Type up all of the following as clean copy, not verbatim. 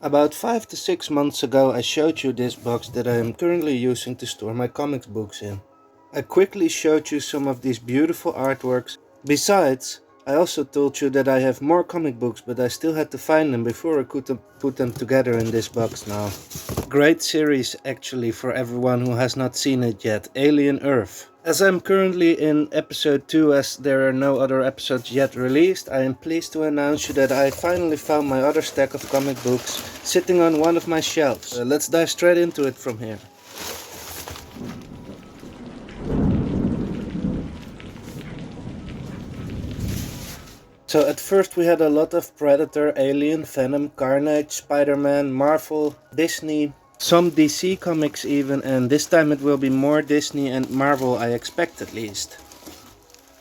About 5 to 6 months ago I showed you this box that I am currently using to store my comics books in. I quickly showed you some of these beautiful artworks. Besides, I also told you that I have more comic books, but I still had to find them before I could put them together in this box now. Great series actually for everyone who has not seen it yet, Alien Earth. As I'm currently in episode 2 as there are no other episodes yet released, I am pleased to announce you that I finally found my other stack of comic books sitting on one of my shelves. Let's dive straight into it from here. So at first we had a lot of Predator, Alien, Venom, Carnage, Spider-Man, Marvel, Disney, some DC comics even, and this time it will be more Disney and Marvel, I expect at least.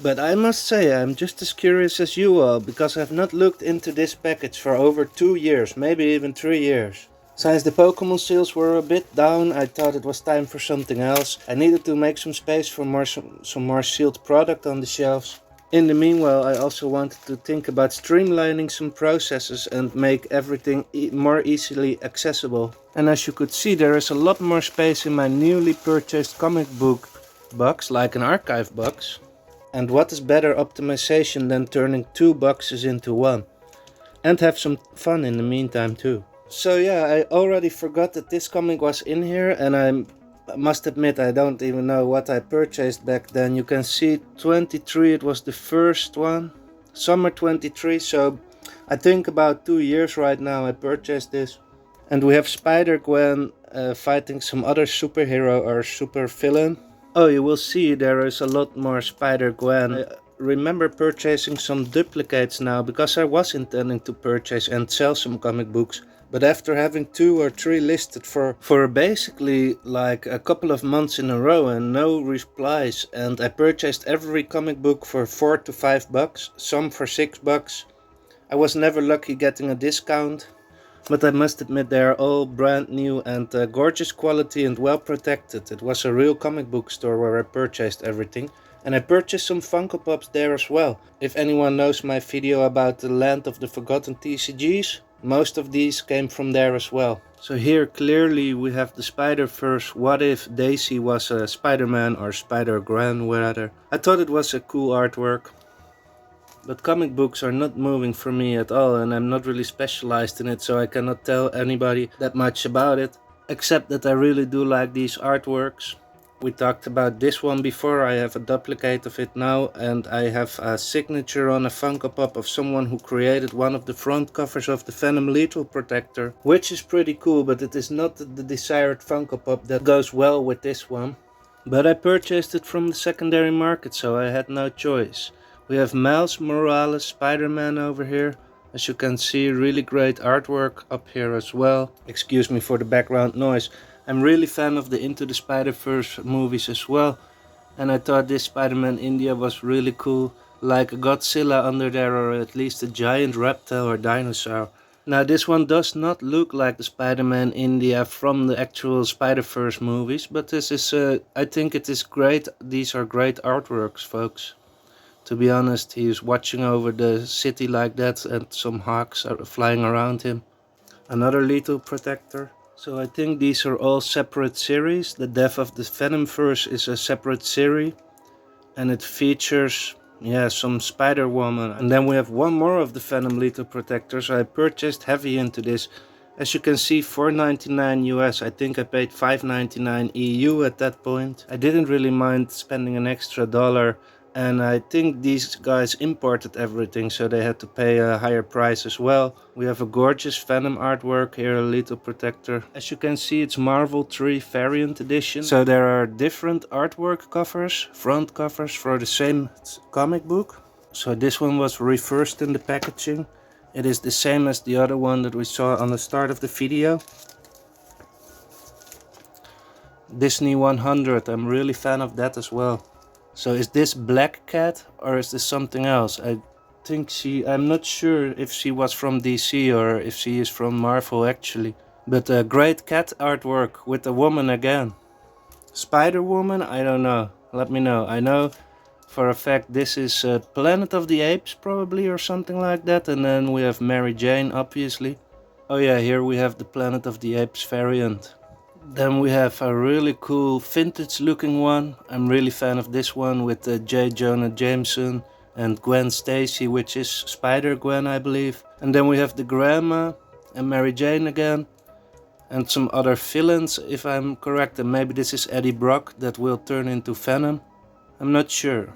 But I must say I'm just as curious as you all, because I've not looked into this package for over 2 years, maybe even 3 years. Since the Pokemon sales were a bit down, I thought it was time for something else. I needed to make some space for some more sealed product on the shelves. In the meanwhile, I also wanted to think about streamlining some processes and make everything more easily accessible. And as you could see, there is a lot more space in my newly purchased comic book box, like an archive box. And what is better optimization than turning 2 boxes into one? And have some fun in the meantime too. So yeah, I already forgot that this comic was in here, and I must admit I don't even know what I purchased back then. You can see 23, it was the first one, summer 23, so I think about 2 years right now I purchased this. And we have Spider-Gwen fighting some other superhero or super villain. Oh, you will see there is a lot more Spider-Gwen. I remember purchasing some duplicates now because I was intending to purchase and sell some comic books. But after having 2 or 3 listed for basically like a couple of months in a row and no replies, and I purchased every comic book for $4 to $5, some for $6. I was never lucky getting a discount. But I must admit they are all brand new and gorgeous quality and well protected. It was a real comic book store where I purchased everything. And I purchased some Funko Pops there as well. If anyone knows my video about the Land of the Forgotten TCGs, most of these came from there as well. So here clearly we have the Spider-Verse. What if Daisy was a Spider-Man or Spider-Gwen rather. I thought it was a cool artwork. But comic books are not moving for me at all, and I'm not really specialized in it, so I cannot tell anybody that much about it. Except that I really do like these artworks. We talked about this one before, I have a duplicate of it now, and I have a signature on a Funko Pop of someone who created one of the front covers of the Venom Lethal Protector. Which is pretty cool, but it is not the desired Funko Pop that goes well with this one. But I purchased it from the secondary market, so I had no choice. We have Miles Morales, Spider-Man over here. As you can see, really great artwork up here as well. Excuse me for the background noise. I'm really fan of the Into the Spider-Verse movies as well. And I thought this Spider-Man India was really cool. Like a Godzilla under there, or at least a giant reptile or dinosaur. Now this one does not look like the Spider-Man India from the actual Spider-Verse movies. But this is, I think it is great. These are great artworks, folks. To be honest, he is watching over the city like that and some hawks are flying around him. Another lethal protector. So I think these are all separate series. The Death of the Venomverse is a separate series. And it features, yeah, some Spider-Woman. And then we have one more of the Venom lethal protectors. I purchased heavy into this. As you can see, $4.99 US. I think I paid $5.99 EU at that point. I didn't really mind spending an extra dollar. And I think these guys imported everything, so they had to pay a higher price as well. We have a gorgeous Venom artwork here, a Lethal Protector. As you can see, it's Marvel 3 variant edition. So there are different artwork covers, front covers for the same comic book. So this one was reversed in the packaging. It is the same as the other one that we saw on the start of the video. Disney 100, I'm really fan of that as well. So is this Black Cat or is this something else? I think I'm not sure if she was from DC or if she is from Marvel actually. But a great cat artwork with a woman again. Spider-Woman? I don't know. Let me know. I know for a fact this is Planet of the Apes probably or something like that. And then we have Mary Jane obviously. Oh yeah, here we have the Planet of the Apes variant. Then we have a really cool vintage looking one. I'm really fan of this one with J. Jonah Jameson and Gwen Stacy, which is Spider-Gwen, I believe. And then we have the Grandma and Mary Jane again. And some other villains, if I'm correct. And maybe this is Eddie Brock that will turn into Venom. I'm not sure.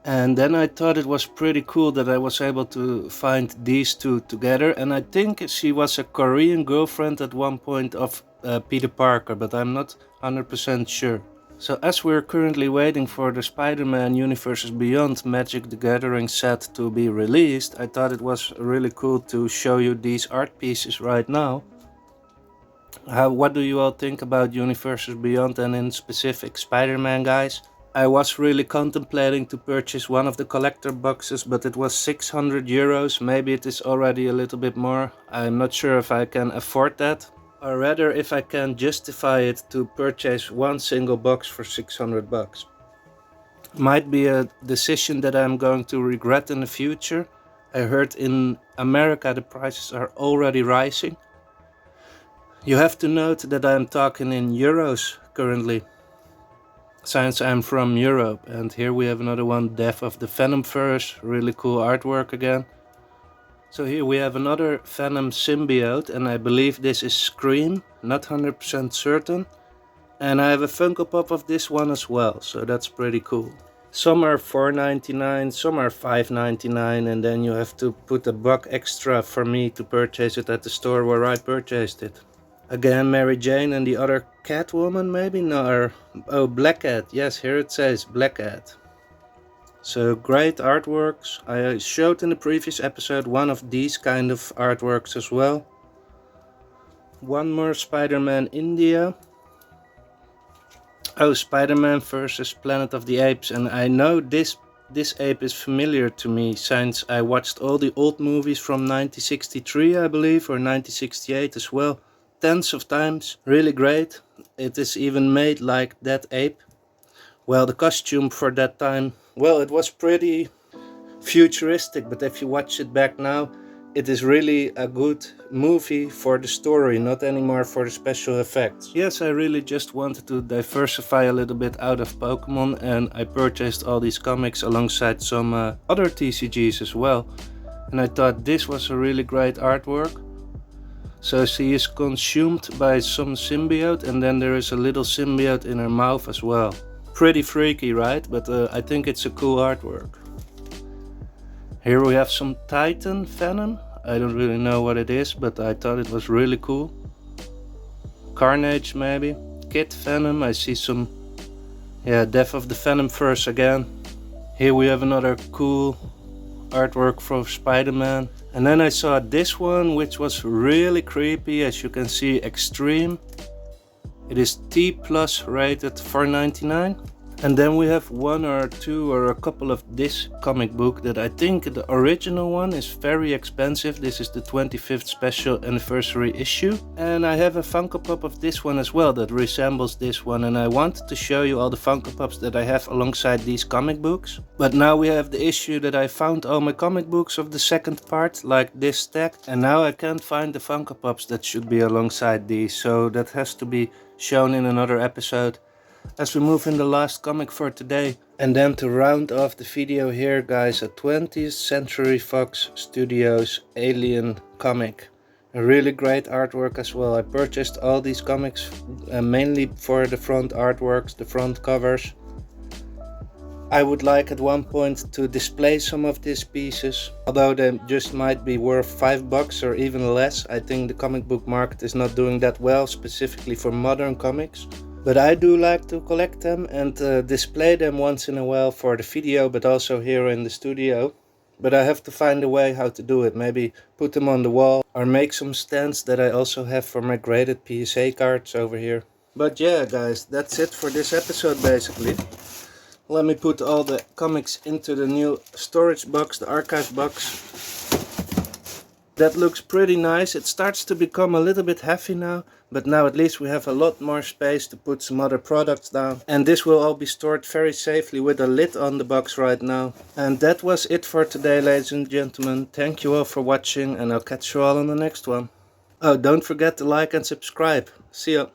And then I thought it was pretty cool that I was able to find these two together. And I think she was a Korean girlfriend at one point of Peter Parker, but I'm not 100% sure. So as we're currently waiting for the Spider-Man Universes Beyond Magic the Gathering set to be released, I thought it was really cool to show you these art pieces right now. What do you all think about Universes Beyond and in specific Spider-Man, guys? I was really contemplating to purchase one of the collector boxes, but it was 600 euros. Maybe it is already a little bit more. I'm not sure if I can afford that. Or rather, if I can justify it to purchase one single box for 600 bucks. Might be a decision that I'm going to regret in the future. I heard in America the prices are already rising. You have to note that I'm talking in euros currently, since I'm from Europe. And here we have another one, Death of the Venomverse, really cool artwork again. So here we have another Venom symbiote, and I believe this is Scream, not 100% certain. And I have a Funko Pop of this one as well, so that's pretty cool. Some are $4.99, some are $5.99, and then you have to put a buck extra for me to purchase it at the store where I purchased it. Again, Mary Jane and the other Catwoman, maybe? No, oh, Black Cat. Yes, here it says Black Cat. So great artworks. I showed in the previous episode one of these kind of artworks as well. One more Spider-Man India. Oh, Spider-Man versus Planet of the Apes. And I know this ape is familiar to me since I watched all the old movies from 1963, I believe, or 1968 as well. Tens of times. Really great. It is even made like that ape. Well, the costume for that time, well, it was pretty futuristic, but if you watch it back now, it is really a good movie for the story, not anymore for the special effects. Yes, I really just wanted to diversify a little bit out of Pokemon, and I purchased all these comics alongside some other TCGs as well. And I thought this was a really great artwork. So she is consumed by some symbiote, and then there is a little symbiote in her mouth as well. Pretty freaky, right? But I think it's a cool artwork. Here we have some Titan Venom. I don't really know what it is, but I thought it was really cool. Carnage maybe. Kid Venom. I see some, Death of the Venomverse again. Here we have another cool artwork for Spider-Man. And then I saw this one, which was really creepy, as you can see, Extreme. It is T+ rated $4.99. And then we have one or two or a couple of this comic book that I think the original one is very expensive. This is the 25th special anniversary issue. And I have a Funko Pop of this one as well that resembles this one. And I wanted to show you all the Funko Pops that I have alongside these comic books. But now we have the issue that I found all my comic books of the second part, like this stack. And now I can't find the Funko Pops that should be alongside these. So that has to be shown in another episode. As we move in the last comic for today. And then to round off the video here, guys, a 20th Century Fox Studios Alien comic. A really great artwork as well. I purchased all these comics mainly for the front artworks, the front covers. I would like at one point to display some of these pieces, although they just might be worth $5 or even less. I think the comic book market is not doing that well, specifically for modern comics. But I do like to collect them and display them once in a while for the video, but also here in the studio. But I have to find a way how to do it. Maybe put them on the wall or make some stands that I also have for my graded PSA cards over here. But yeah, guys, that's it for this episode basically. Let me put all the comics into the new storage box, the archive box. That looks pretty nice. It starts to become a little bit heavy now, but now at least we have a lot more space to put some other products down. And this will all be stored very safely with a lid on the box right now. And that was it for today, ladies and gentlemen. Thank you all for watching, and I'll catch you all on the next one. Oh, don't forget to like and subscribe. See ya.